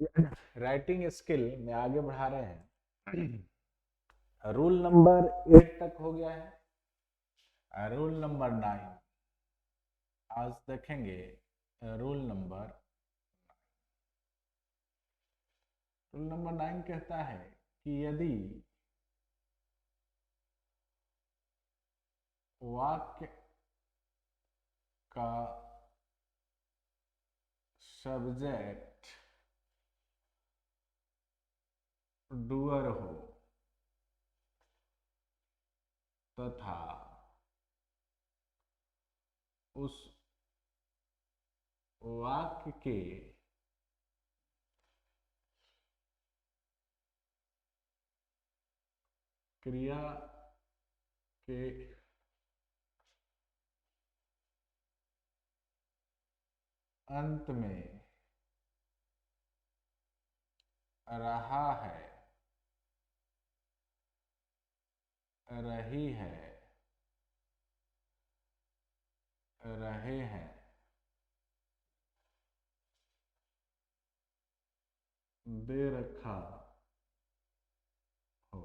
Writing skill में आगे बढ़ा रहे हैं। रूल नंबर 8 तक हो गया है। रूल नंबर 9 आज देखेंगे। रूल नंबर 9 कहता है कि यदि वाक्य का सब्जेक्ट डूअर हो तथा उस वाक्य के क्रिया के अंत में रहा है, रही है, रहे हैं, दे रखा हो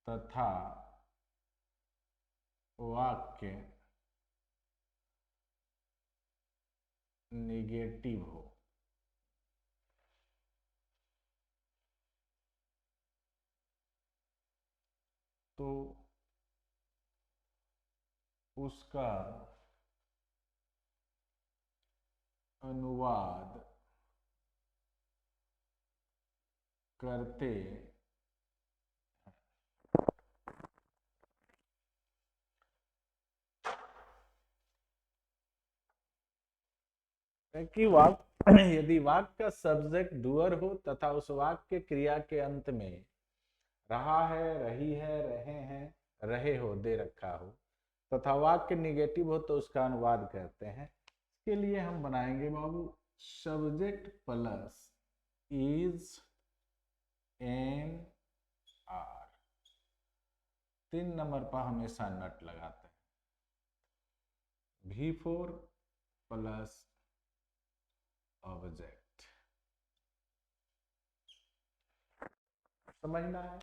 तथा वाक्य निगेटिव हो तो उसका अनुवाद करते कि वाक्य यदि वाक्य का सब्जेक्ट डूअर हो तथा उस वाक्य क्रिया के अंत में रहा है, रही है, रहे हैं, रहे हो, दे रखा हो तथा वाक्य निगेटिव हो तो उसका अनुवाद करते हैं। इसके लिए हम बनाएंगे बाबू subject plus is N R. 3 number पर हमेशा नट लगाते हैं। V4 प्लस ऑब्जेक्ट समझना है।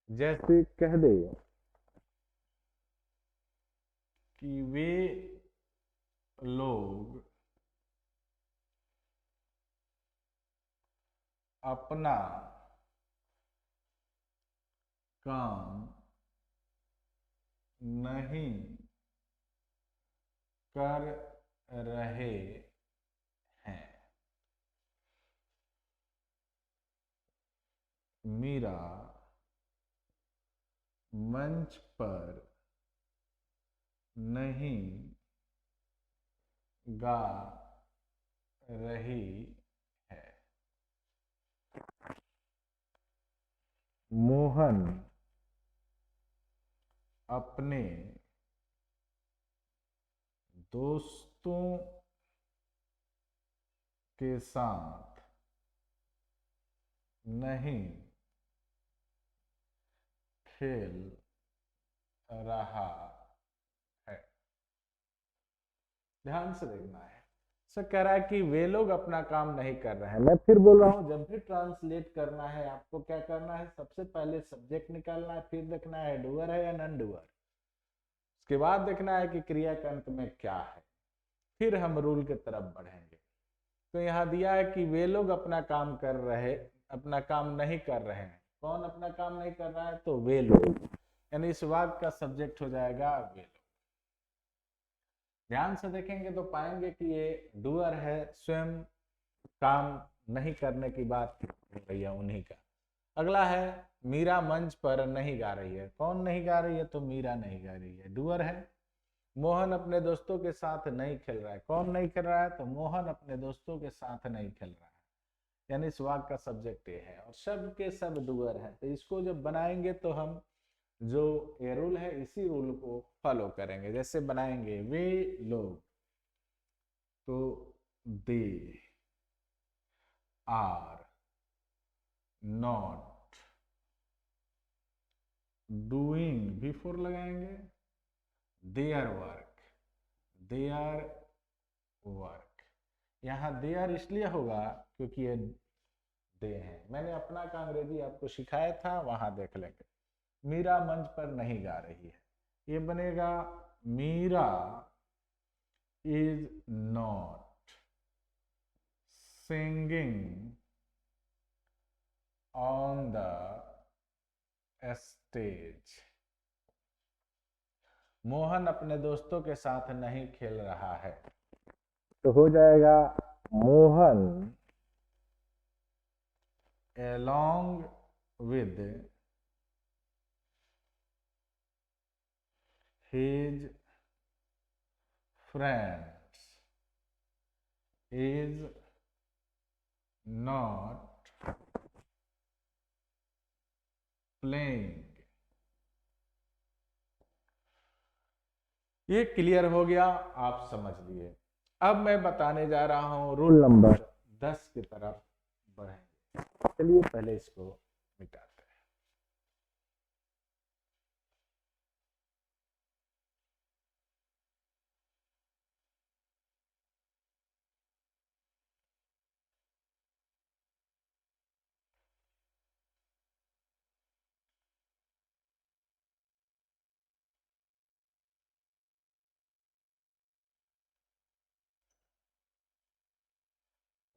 जैसे कह दे कि वे लोग अपना काम नहीं कर रहे हैं। मीरा मंच पर नहीं गा रही है। मोहन अपने दोस्तों के साथ नहीं खेल रहा है। ध्यान से देखना है। सर कह रहा है कि वे लोग अपना काम नहीं कर रहे हैं। मैं फिर बोल रहा हूं, जब भी ट्रांसलेट करना है आपको क्या करना है, सबसे पहले सब्जेक्ट निकालना है, फिर देखना है डूअर है या नॉन डूअर, उसके बाद देखना है कि क्रिया के अंत में क्या है, फिर हम रूल की तरफ बढ़ेंगे। तो यहाँ दिया है कि वे लोग अपना काम नहीं कर रहे हैं। कौन अपना काम नहीं कर रहा है, तो वे लोग, यानी इस वाक्य का सब्जेक्ट हो जाएगा वे लोग। ध्यान से देखेंगे तो पाएंगे कि ये डूअर है, स्वयं काम नहीं करने की बात हो रही है उन्हीं का। अगला है मीरा मंच पर नहीं गा रही है। कौन नहीं गा रही है, तो मीरा नहीं गा रही है, डूअर है। मोहन अपने दोस्तों के साथ नहीं खेल रहा है। कौन नहीं खेल रहा है, तो मोहन अपने दोस्तों के साथ नहीं खेल रहा है, यानी इस वाक्य का सब्जेक्ट ये है और सब के सब डूअर है। तो इसको जब बनाएंगे तो हम जो ये रूल है इसी रूल को फॉलो करेंगे। जैसे बनाएंगे वे लोग, तो they are not doing, V4 लगाएंगे, देयर वर्क, देयर वर्क। यहाँ देयर इसलिए होगा क्योंकि ये दे हैं। मैंने अपना का अंग्रेजी आपको सिखाया था, वहां देख लेंगे। मीरा मंच पर नहीं गा रही है, ये बनेगा Meera is not singing on the stage. Mohan अपने दोस्तों के साथ नहीं खेल रहा है, तो हो जाएगा Mohan along with his friends is not playing। ये क्लियर हो गया, आप समझ लिए। अब मैं बताने जा रहा हूं रूल नंबर 10 की तरफ बढ़ेंगे। चलिए पहले इसको मिटाते हैं।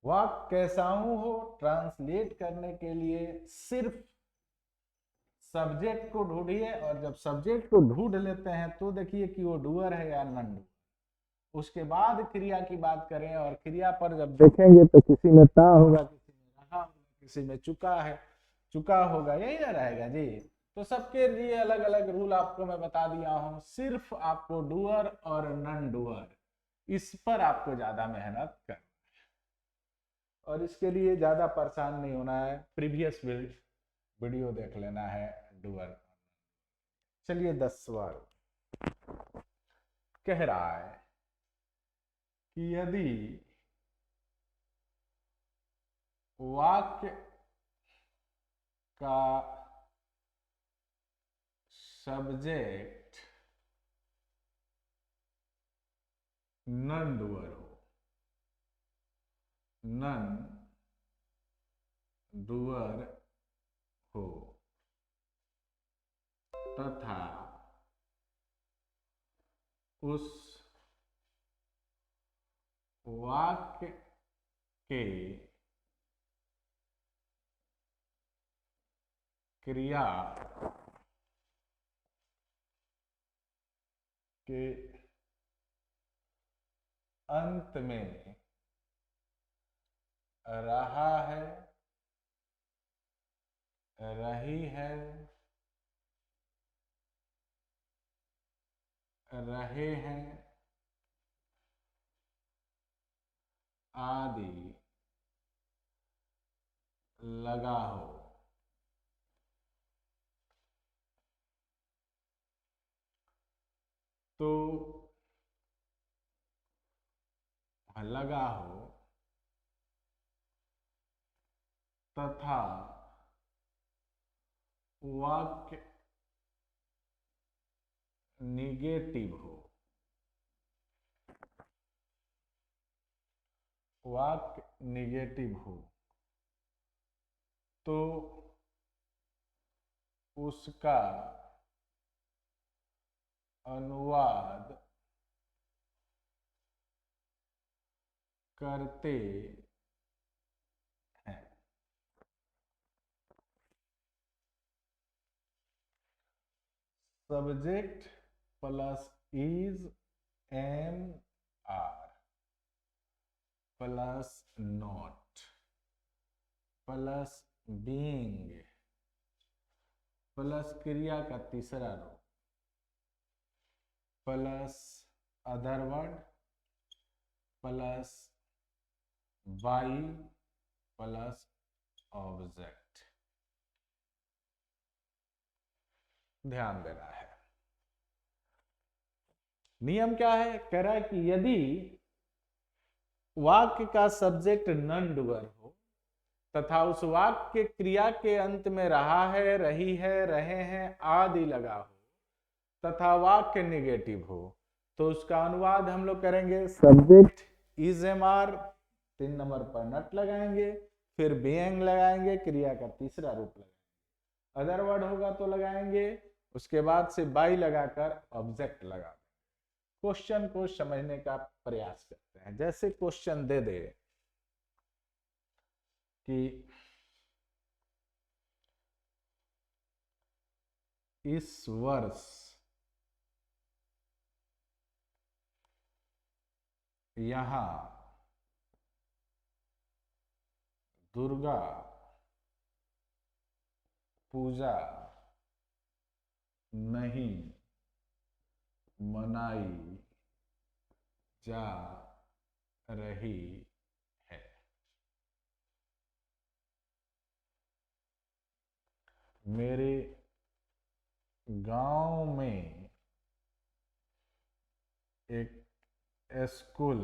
वाक्य कैसाऊ हो ट्रांसलेट करने के लिए सिर्फ सब्जेक्ट को ढूंढिए, और जब सब्जेक्ट को ढूंढ लेते हैं तो देखिए कि वो डूअर है या नॉन डूअर। उसके बाद क्रिया की बात करें, और क्रिया पर जब देखेंगे तो किसी में ता होगा, किसी में रहा होगा, किसी में चुका है, चुका होगा, यही ना रहेगा जी। तो सबके लिए अलग अलग रूल आपको मैं बता दिया हूं। सिर्फ आपको डूअर और नॉन डूअर, इस पर आपको ज्यादा मेहनत कर, और इसके लिए ज्यादा परेशान नहीं होना है। प्रीवियस वीडियो देख लेना है डूअर। चलिए 10वां कह रहा है कि यदि वाक्य का सब्जेक्ट नॉन डूअर हो, नॉन डूअर हो, तथा उस वाक्य के क्रिया के अंत में रहा है, रही है, रहे हैं आदि लगा हो, तो लगा हो तथा वाक्य निगेटिव हो, वाक्य निगेटिव हो, तो उसका अनुवाद करते हैं। Subject plus is am are plus not plus being plus क्रिया का तीसरा रूप plus other word plus by plus object. ध्यान देना है। नियम क्या है? कह रहा है कि यदि वाक्य का सब्जेक्ट नॉन डूअर हो तथा उस वाक्य क्रिया के अंत में रहा है, रही है, रहे हैं आदि लगा हो, तथा वाक्य निगेटिव हो तो उसका अनुवाद हम लोग करेंगे subject is am are, 3 number पर नट लगाएंगे, फिर बीइंग लगाएंगे, क्रिया का तीसरा रूप लगाएंगे, अदर वर्ड होगा तो लगाएंगे, उसके बाद से बाई लगाकर ऑब्जेक्ट लगा देंगे। क्वेश्चन को समझने का प्रयास करते हैं। जैसे क्वेश्चन दे दे कि इस वर्ष यहां दुर्गा पूजा नहीं मनाई जा रही है। मेरे गांव में एक स्कूल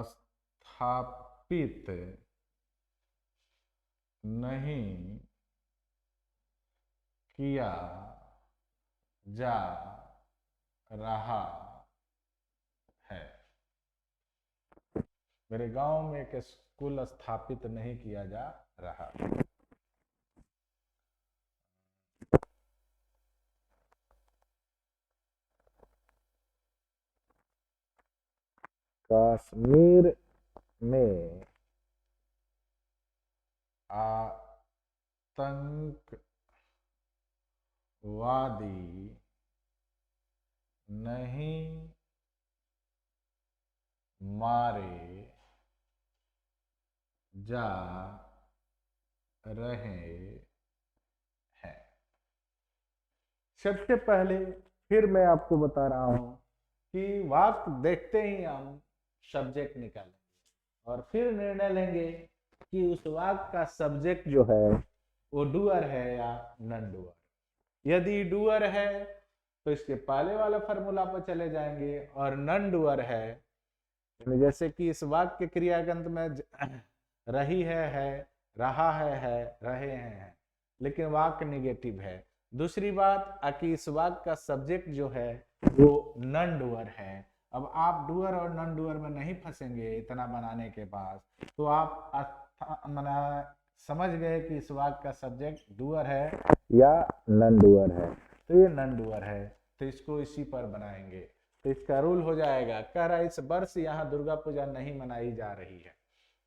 स्थापित नहीं किया जा रहा है। मेरे गांव में एक स्कूल स्थापित नहीं किया जा रहा। कश्मीर में आतंकवादी नहीं मारे जा रहे हैं। सबसे पहले फिर मैं आपको बता रहा हूं कि वाक्य देखते ही हम सब्जेक्ट निकालेंगे और फिर निर्णय लेंगे कि उस वाक्य का सब्जेक्ट जो है वो डूअर है या नॉन डूअर। यदि डूअर है तो इसके पहले वाला फॉर्मूला पर चले जाएंगे, और नॉन डूअर है जैसे कि इस वाक्य क्रियागंत में रही है, रहा है, रहे हैं, लेकिन वाक्य निगेटिव है। दूसरी बात कि इस वाक्य का सब्जेक्ट जो है वो नॉन डूअर है। अब आप डूअर और नॉन डूअर में नहीं फंसेंगे इतना बनाने के बाद, तो आप समझ गए कि इस वाक्य का सब्जेक्ट डूअर है या नॉन डूअर है। तो ये नॉन डूअर है, तो इसको इसी पर बनाएंगे। तो इसका रूल हो जाएगा, कह रहा है इस वर्ष यहाँ दुर्गा पूजा नहीं मनाई जा रही है।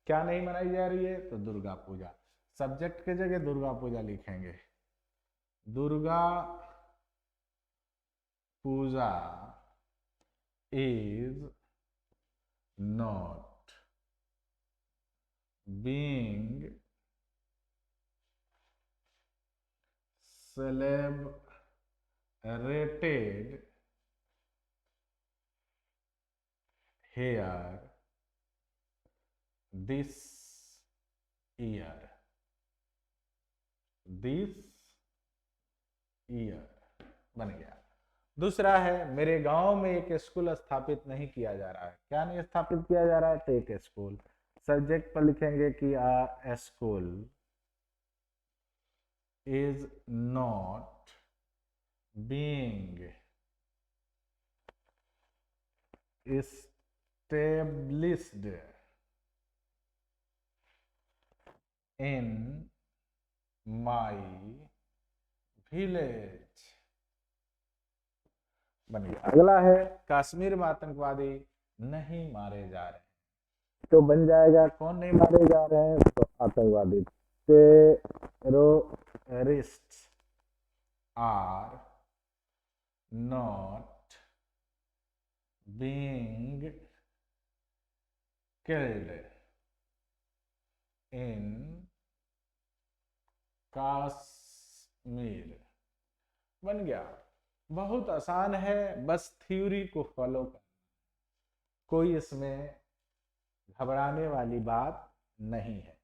क्या नहीं मनाई जा रही है? तो दुर्गा पूजा। सब्जेक्ट के जगह दुर्गा पूजा लिखेंगे। Durga Puja is not being celebrated here this year। बन गया। दूसरा है, मेरे गांव में एक स्कूल स्थापित नहीं किया जा रहा है। क्या नहीं स्थापित किया जा रहा है? तो एक स्कूल। सब्जेक्ट पर लिखेंगे कि a school is not being established in my village। बन गया। अगला है, कश्मीर में आतंकवादी नहीं मारे जा रहे। तो बन जाएगा कौन नहीं मारे जा रहे हैं? तो आतंकवादी। Terrorist are not being killed in Kashmir. बन गया। बहुत आसान है, बस थ्योरी को फॉलो कर, कोई इसमें घबराने वाली बात नहीं है।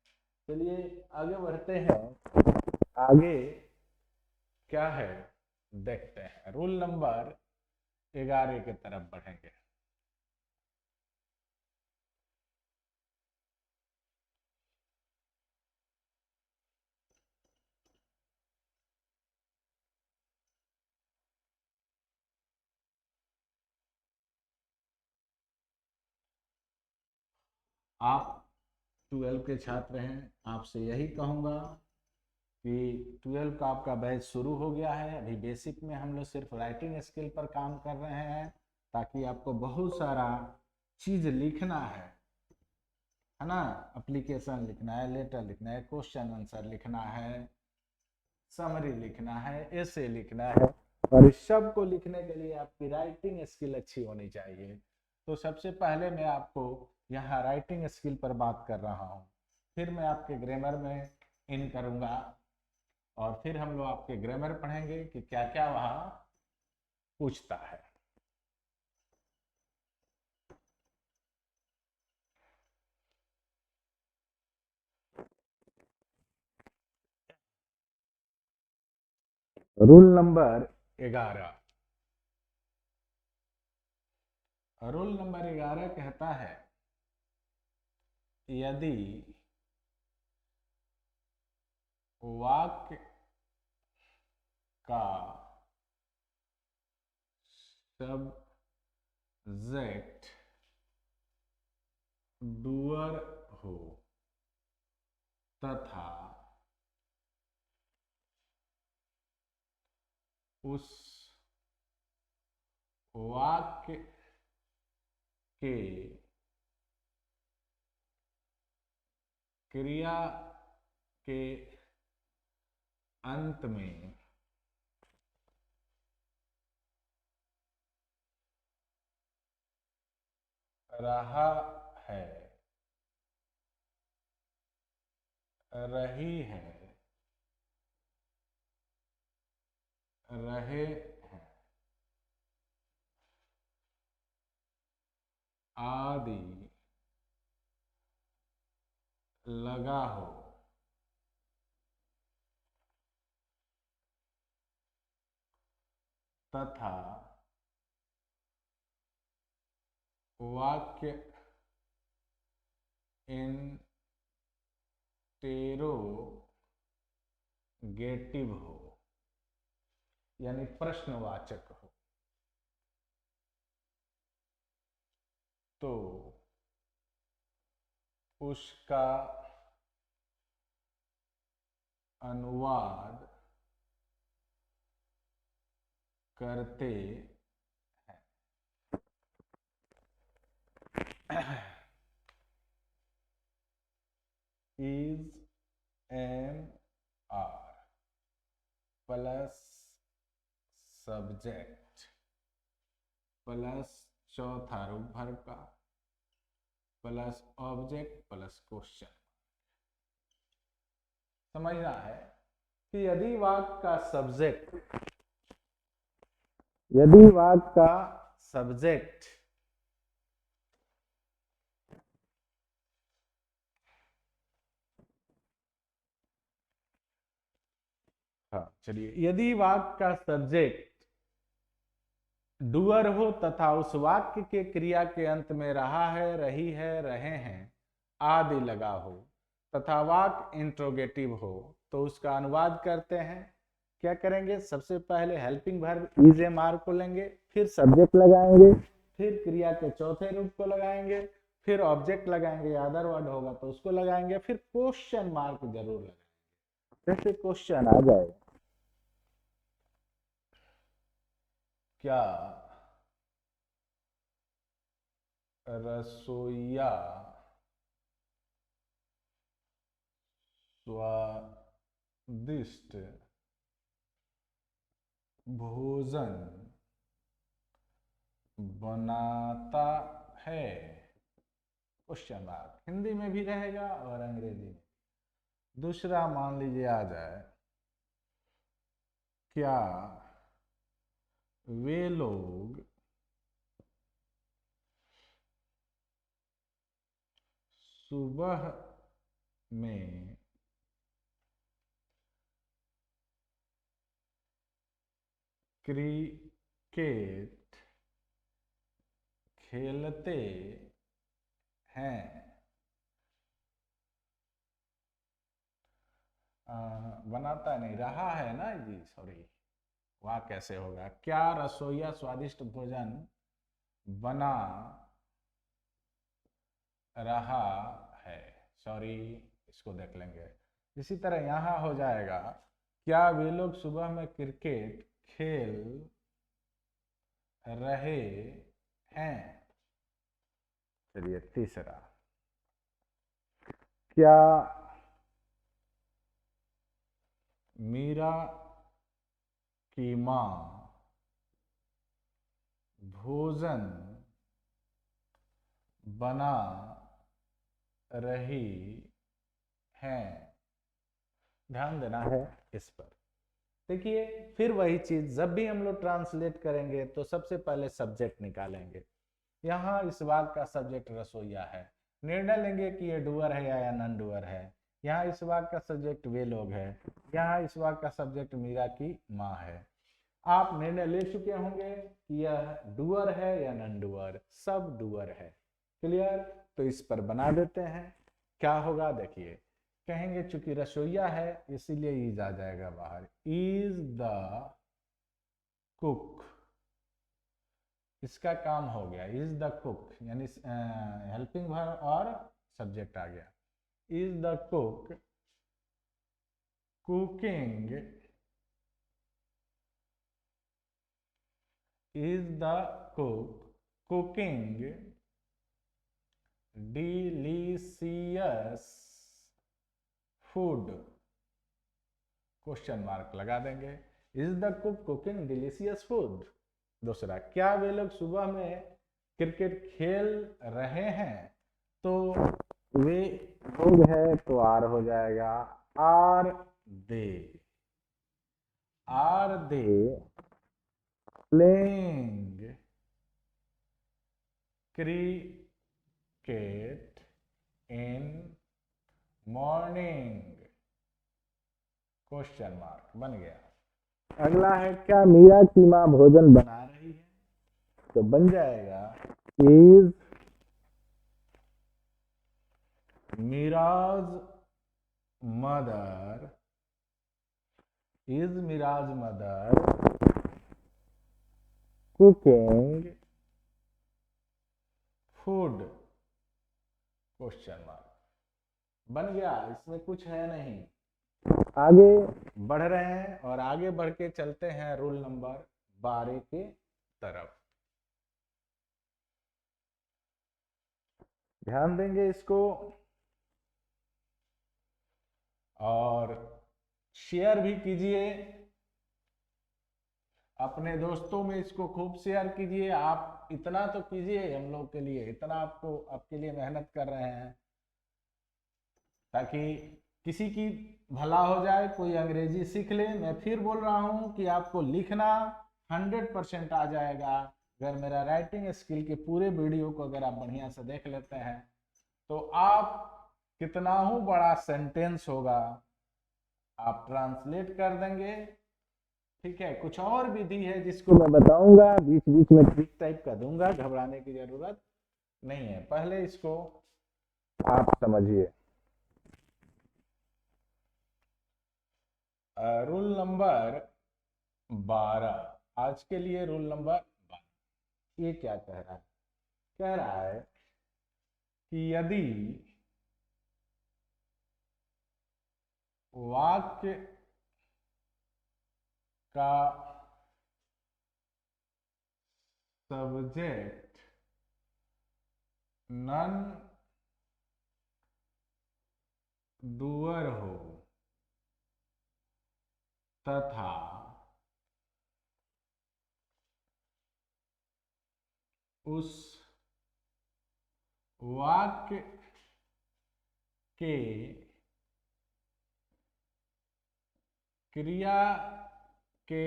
चलिए आगे बढ़ते हैं। आगे क्या है देखते हैं। रूल नंबर 11 की तरफ बढ़ेंगे। आप 12 के छात्र हैं, आपसे यही कहूँगा कि 12 का आपका बैच शुरू हो गया है। अभी बेसिक में हम लोग सिर्फ राइटिंग स्किल पर काम कर रहे हैं, ताकि आपको बहुत सारा चीज़ लिखना है ना। एप्लीकेशन लिखना है, लेटर लिखना है, क्वेश्चन आंसर लिखना है, समरी लिखना है, ऐसे लिखना है, और इस सब को लिखने के लिए आपकी राइटिंग स्किल अच्छी होनी चाहिए। तो सबसे पहले मैं आपको यहाँ राइटिंग स्किल पर बात कर रहा हूँ, फिर मैं आपके ग्रामर में इन करूँगा, और फिर हम लोग आपके ग्रामर पढ़ेंगे कि क्या क्या वहाँ पूछता है। Rule number 11। रूल नंबर 11 कहता है, यदि वाक्य का सब्जेक्ट डूअर हो तथा उस वाक्य के क्रिया के अंत में रहा है, रही है, रहे हैं आदि लगा हो तथा वाक्य इंटेरोगेटिव हो, यानी प्रश्नवाचक हो, तो उसका अनुवाद करते हैं। Is N are plus subject plus चौथा रूप भर का प्लस ऑब्जेक्ट प्लस क्वेश्चन। समझना है कि यदि वाक्य का सब्जेक्ट हाँ चलिए, यदि वाक्य का सब्जेक्ट डूअर हो तथा उस वाक्य के क्रिया के अंत में रहा है, रही है, रहे हैं आदि लगा हो तथा वाक्य इंट्रोगेटिव हो, तो उसका अनुवाद करते हैं। क्या करेंगे, सबसे पहले helping verb is am are को लेंगे, फिर सब्जेक्ट लगाएंगे, फिर क्रिया के चौथे रूप को लगाएंगे, फिर ऑब्जेक्ट लगाएंगे, अदर वर्ड होगा तो उसको लगाएंगे, फिर क्वेश्चन मार्क जरूर लगाएंगे, जैसे क्वेश्चन आ जाएगा, क्या रसोइया स्वादिष्ट भोजन बनाता है, क्वेश्चन मार्क हिंदी में भी रहेगा और अंग्रेजी में। दूसरा मान लीजिए आ जाए, क्या वे लोग सुबह में क्रिकेट खेलते हैं। बनाता नहीं, रहा है ना जी, सॉरी, वाह कैसे होगा, क्या रसोइया स्वादिष्ट भोजन बनाता रहा है, सॉरी इसको देख लेंगे। इसी तरह यहाँ हो जाएगा, क्या वे लोग सुबह में क्रिकेट खेल रहे हैं। चलिए तीसरा, क्या मीरा की माँ भोजन बना रही हैं। ध्यान देना है इस पर। देखिए फिर वही चीज, जब भी हम लोग ट्रांसलेट करेंगे तो सबसे पहले सब्जेक्ट निकालेंगे। यहाँ इस बात का सब्जेक्ट रसोईया है, निर्णय लेंगे कि ये डूअर है या नॉन डूअर है। यहाँ इस बात का सब्जेक्ट वे लोग है, यहाँ इस बात का सब्जेक्ट मीरा की माँ है। आप निर्णय ले चुके होंगे कि यह डूअर है या नॉन डूअर, सब डूअर है। क्लियर, तो इस पर बना देते हैं। क्या होगा देखिए, कहेंगे चूंकि रसोईया है इसीलिए इज आ जाएगा बाहर, इज द कुक। इसका काम हो गया, इज द कुक यानी हेल्पिंग वर्ब और सब्जेक्ट आ गया। Is the cook cooking, is the cook cooking delicious food, question mark लगा देंगे। Is the cook cooking delicious food. दूसरा, क्या वे लोग सुबह में क्रिकेट खेल रहे हैं। तो वे लोग है तो आर हो जाएगा, are they, are they playing cricket in morning, question mark बन गया। अगला है, क्या मीरा की माँ भोजन बना रही है। तो बन जाएगा, is mirage mother, is mirage mother cooking food, question mark बन गया। इसमें कुछ है नहीं। आगे बढ़ रहे हैं और आगे बढ़ के चलते हैं रूल नंबर 12 के तरफ। ध्यान देंगे इसको और शेयर भी कीजिए अपने दोस्तों में, इसको खूब शेयर कीजिए। आप इतना तो कीजिए हम लोग के लिए, इतना आपको आपके लिए मेहनत कर रहे हैं ताकि किसी की भला हो जाए, कोई अंग्रेजी सीख ले। मैं फिर बोल रहा हूं कि आपको लिखना 100% आ जाएगा अगर मेरा राइटिंग स्किल के पूरे वीडियो को अगर आप बढ़िया से देख लेते हैं तो आप कितना ही बड़ा सेंटेंस होगा आप ट्रांसलेट कर देंगे। ठीक है, कुछ और विधि है जिसको मैं बताऊंगा, बीच बीच में ट्रिक टाइप का दूंगा, घबराने की जरूरत नहीं है। पहले इसको आप समझिए। रूल नंबर 12, आज के लिए रूल नंबर 12। ये क्या कह रहा है, कह रहा है कि यदि वाक्य का सब्जेक्ट नॉन डूअर हो तथा उस वाक्य के क्रिया के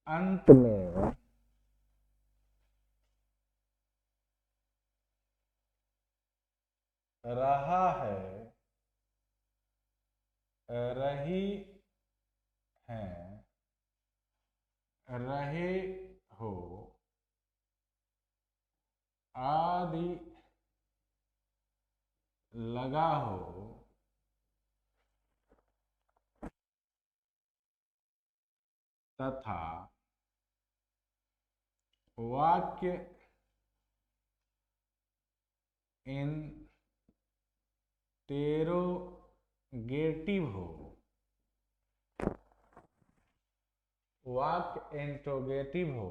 अंत में रहा है, रही हैं, रहे हो आदि लगा हो तथा वाक्य इंटेरोगेटिव हो, वाक्य इंट्रोगेटिव हो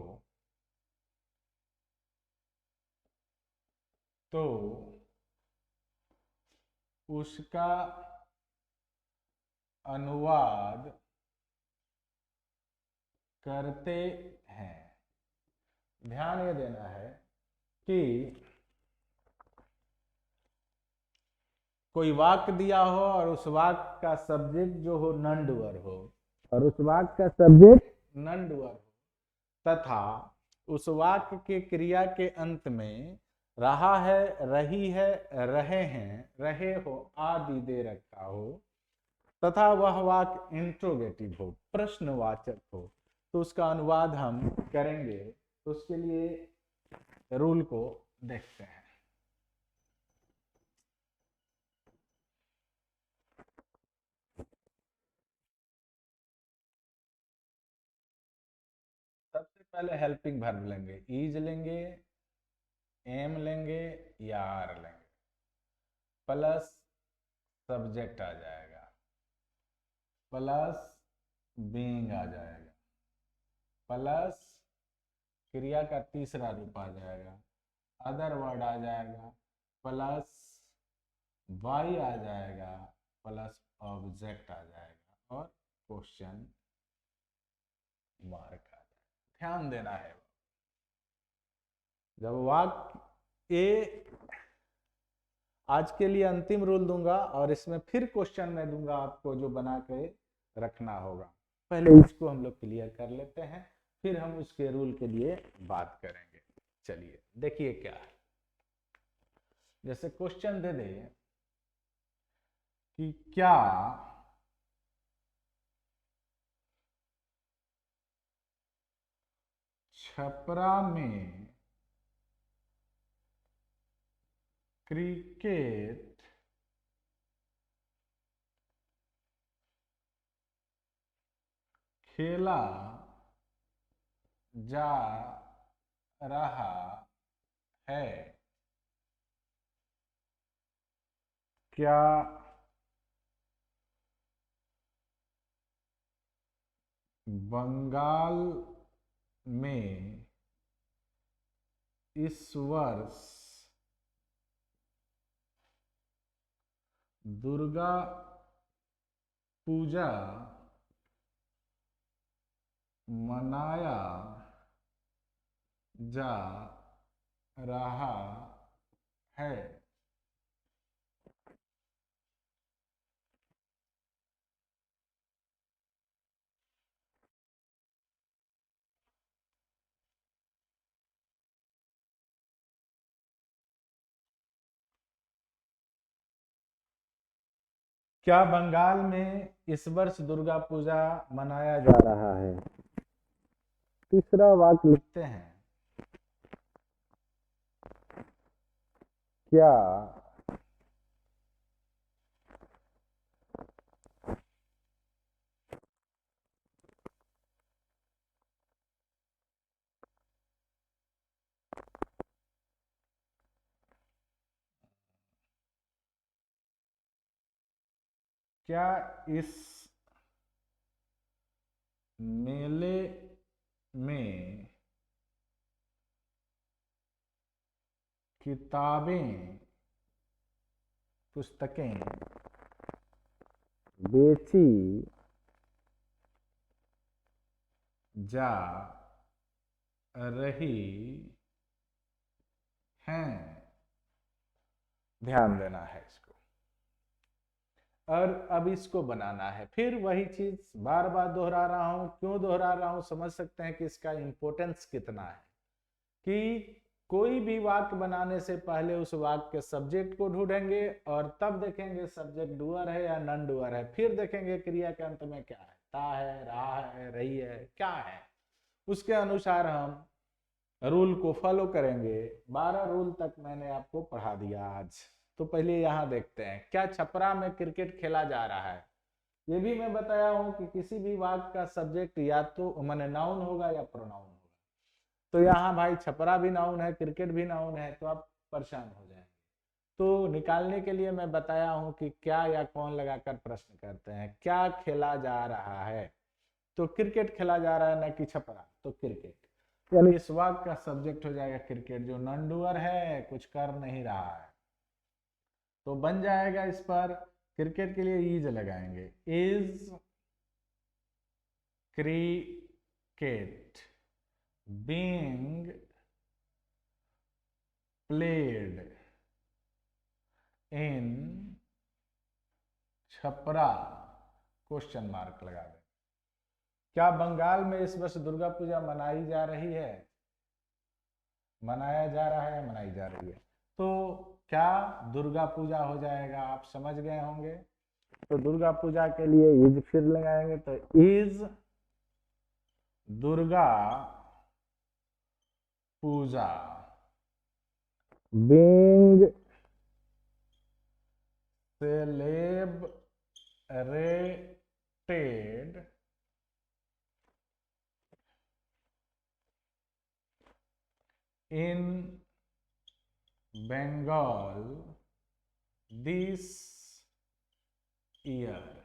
तो उसका अनुवाद करते हैं। ध्यान ये देना है कि कोई वाक्य दिया हो और उस वाक्य का सब्जेक्ट जो हो नॉन डूअर हो, और उस वाक्य का सब्जेक्ट नॉन डूअर हो, तथा उस वाक्य के क्रिया के अंत में रहा है, रही है, रहे हैं, रहे हो आदि दे रखा हो, तथा वह वाक्य इंट्रोगेटिव हो, प्रश्नवाचक हो, तो उसका अनुवाद हम करेंगे। तो उसके लिए रूल को देखते हैं। सबसे पहले हेल्पिंग वर्ब लेंगे, इज लेंगे, एम लेंगे या आर लेंगे, प्लस सब्जेक्ट आ जाएगा, प्लस बीइंग आ जाएगा, प्लस क्रिया का तीसरा रूप आ जाएगा, अदर वर्ड आ जाएगा, प्लस वाई आ जाएगा, प्लस ऑब्जेक्ट आ जाएगा और क्वेश्चन मार्क आ जाएगा। ध्यान देना है, जब वाक्य ए, आज के लिए अंतिम रूल दूंगा और इसमें फिर क्वेश्चन में दूंगा आपको जो बना के रखना होगा। पहले इसको हम लोग क्लियर कर लेते हैं, फिर हम उसके रूल के लिए बात करेंगे। चलिए देखिए क्या है। जैसे क्वेश्चन दे दे कि क्या छपरा में क्रिकेट खेला जा रहा है, क्या बंगाल में इस वर्ष दुर्गा पूजा मनाया जा रहा है? क्या बंगाल में इस वर्ष दुर्गा पूजा मनाया जा रहा है? तीसरा वाक्य लिखते हैं, क्या क्या इस मेले में किताबें, पुस्तकें बेची जा रही हैं? ध्यान देना है इसको। और अब इसको बनाना है, फिर वही चीज बार बार दोहरा रहा हूं। क्यों दोहरा रहा हूं, समझ सकते हैं कि इसका इंपॉर्टेंस कितना है। कि कोई भी वाक्य बनाने से पहले उस वाक्य के सब्जेक्ट को ढूंढेंगे और तब देखेंगे सब्जेक्ट डूअर है या नॉन डूअर है, फिर देखेंगे क्रिया के अंत में क्या है, था है, रहा है, रही है, क्या है, उसके अनुसार हम रूल को फॉलो करेंगे। 12 रूल तक मैंने आपको पढ़ा दिया आज। तो पहले यहाँ देखते हैं, क्या छपरा में क्रिकेट खेला जा रहा है। ये भी मैं बताया हूं कि किसी भी वाक्य का सब्जेक्ट या तो माने नाउन होगा या प्रोनाउन होगा। तो यहाँ भाई छपरा भी नाउन है, क्रिकेट भी नाउन है, तो आप परेशान हो जाएंगे। तो निकालने के लिए मैं बताया हूं कि क्या या कौन लगाकर प्रश्न करते हैं। क्या खेला जा रहा है, तो क्रिकेट खेला जा रहा है, न कि छपरा, तो क्रिकेट, यानी इस वाक्य का सब्जेक्ट हो जाएगा क्रिकेट। जो नॉन डूअर है, कुछ कर नहीं रहा है, तो बन जाएगा इस पर क्रिकेट के लिए इज लगाएंगे। Is cricket being played in Chhapra, question mark लगा दें। क्या बंगाल में इस वर्ष दुर्गा पूजा मनाई जा रही है, मनाया जा रहा है, मनाई जा रही है, तो क्या दुर्गा पूजा हो जाएगा, आप समझ गए होंगे। तो दुर्गा पूजा के लिए इज फिर लगाएंगे, तो is Durga Puja being celebrated in Bengal this year,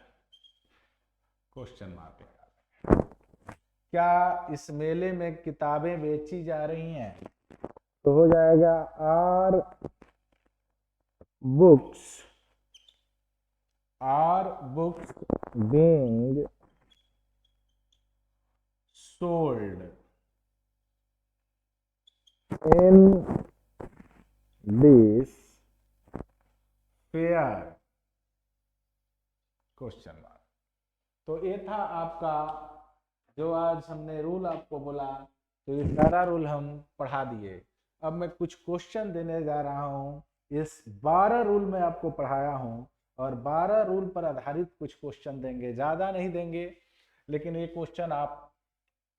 question mark लगा। क्या इस मेले में किताबें बेची जा रही हैं, तो हो जाएगा are books being sold in this fair, question mark. तो ये था आपका जो आज हमने रूल आपको बोला, तो ये सारा रूल हम पढ़ा दिए। अब मैं कुछ क्वेश्चन देने जा रहा हूँ। इस 12 रूल में आपको पढ़ाया हूँ और 12 रूल पर आधारित कुछ क्वेश्चन देंगे, ज़्यादा नहीं देंगे, लेकिन ये क्वेश्चन आप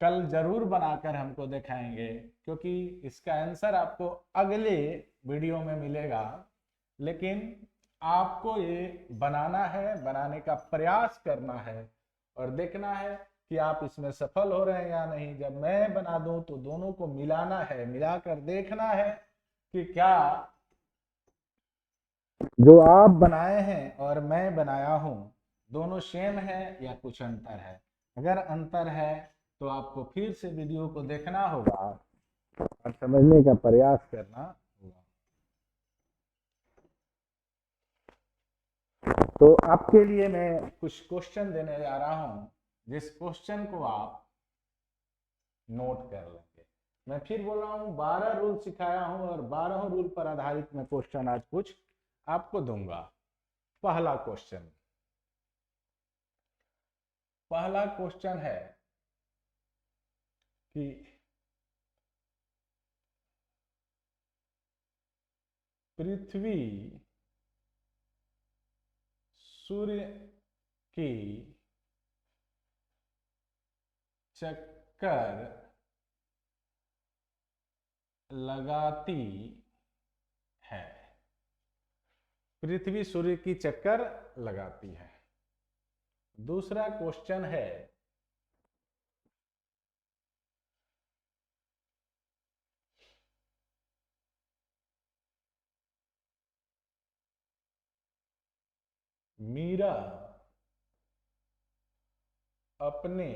कल जरूर बनाकर हमको दिखाएंगे, क्योंकि इसका आंसर आपको अगले वीडियो में मिलेगा। लेकिन आपको ये बनाना है, बनाने का प्रयास करना है और देखना है कि आप इसमें सफल हो रहे हैं या नहीं। जब मैं बना दूं तो दोनों को मिलाना है, मिलाकर देखना है कि क्या जो आप बनाए हैं और मैं बनाया हूं दोनों सेम है या कुछ अंतर है। अगर अंतर है तो आपको फिर से वीडियो को देखना होगा और समझने का प्रयास करना होगा। तो आपके लिए मैं कुछ क्वेश्चन देने जा रहा हूं, जिस क्वेश्चन को आप नोट कर लेंगे। मैं फिर बोल रहा हूं 12 रूल सिखाया हूं और 12 रूल पर आधारित मैं क्वेश्चन आज कुछ आपको दूंगा। पहला क्वेश्चन है कि पृथ्वी सूर्य की चक्कर लगाती है, पृथ्वी सूर्य की चक्कर लगाती है। दूसरा क्वेश्चन है मीरा अपने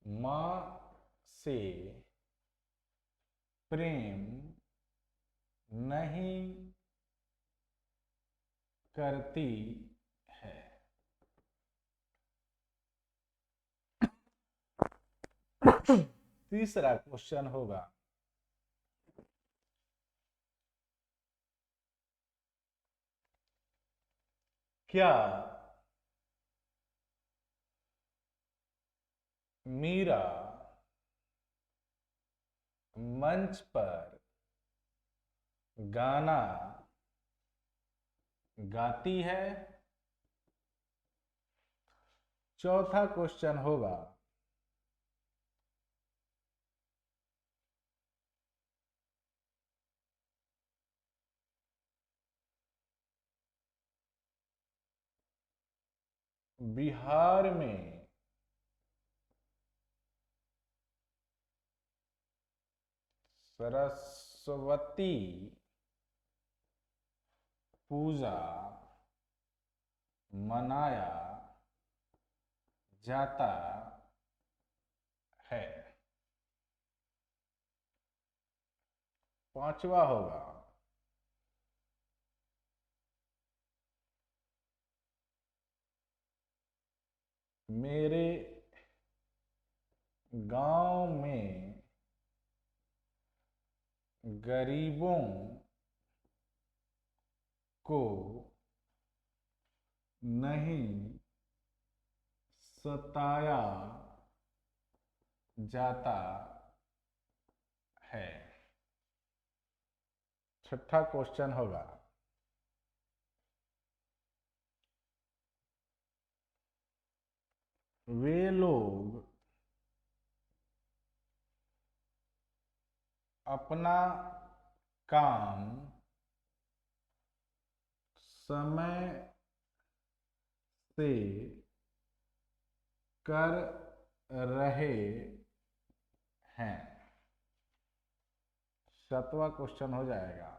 मां से प्रेम नहीं करती है। तीसरा क्वेश्चन होगा क्या मीरा मंच पर गाना गाती है। चौथा क्वेश्चन होगा बिहार में सरस्वती पूजा मनाया जाता है। पांचवा होगा मेरे गांव में गरीबों को नहीं सताया जाता है। छठा क्वेश्चन होगा वे लोग अपना काम समय से कर रहे हैं। सातवां क्वेश्चन हो जाएगा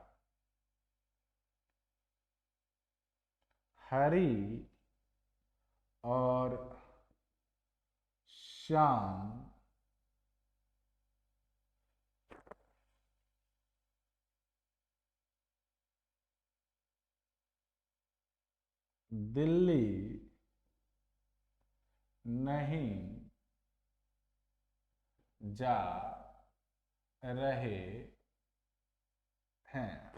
हरी और श्याम दिल्ली नहीं जा रहे हैं।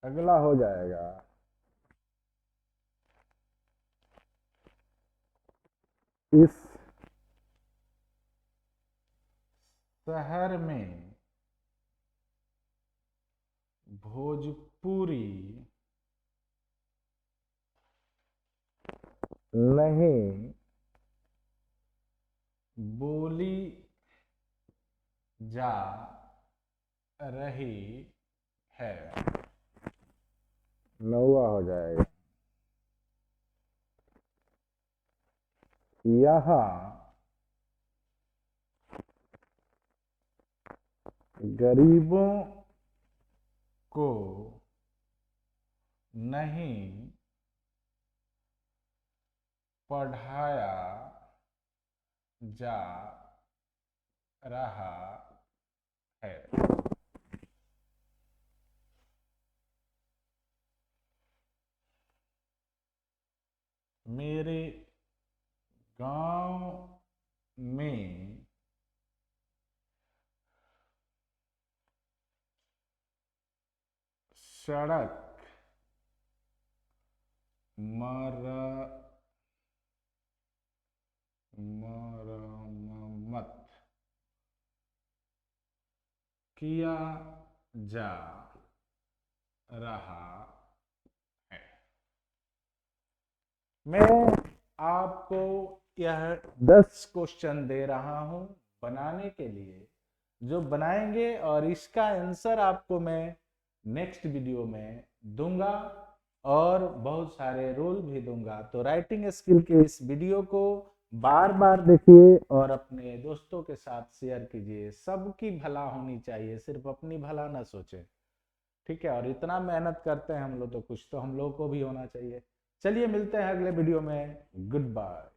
अगला हो जाएगा इस शहर में भोजपुरी नहीं बोली जा रही है। नौवा हो जाएगा यहाँ गरीबों को नहीं पढ़ाया जा रहा है। मेरे गांव में सड़क मरम्मत किया जा रहा है। मैं आपको यह 10 क्वेश्चन दे रहा हूं बनाने के लिए, जो बनाएंगे और इसका आंसर आपको मैं नेक्स्ट वीडियो में दूंगा और बहुत सारे रूल भी दूंगा। तो राइटिंग स्किल के इस वीडियो को बार बार देखिए और अपने दोस्तों के साथ शेयर कीजिए। सबकी भला होनी चाहिए, सिर्फ अपनी भला ना सोचें, ठीक है। और इतना मेहनत करते हैं हम लोग तो कुछ तो हम लोग को भी होना चाहिए। चलिए मिलते हैं अगले वीडियो में। Good bye.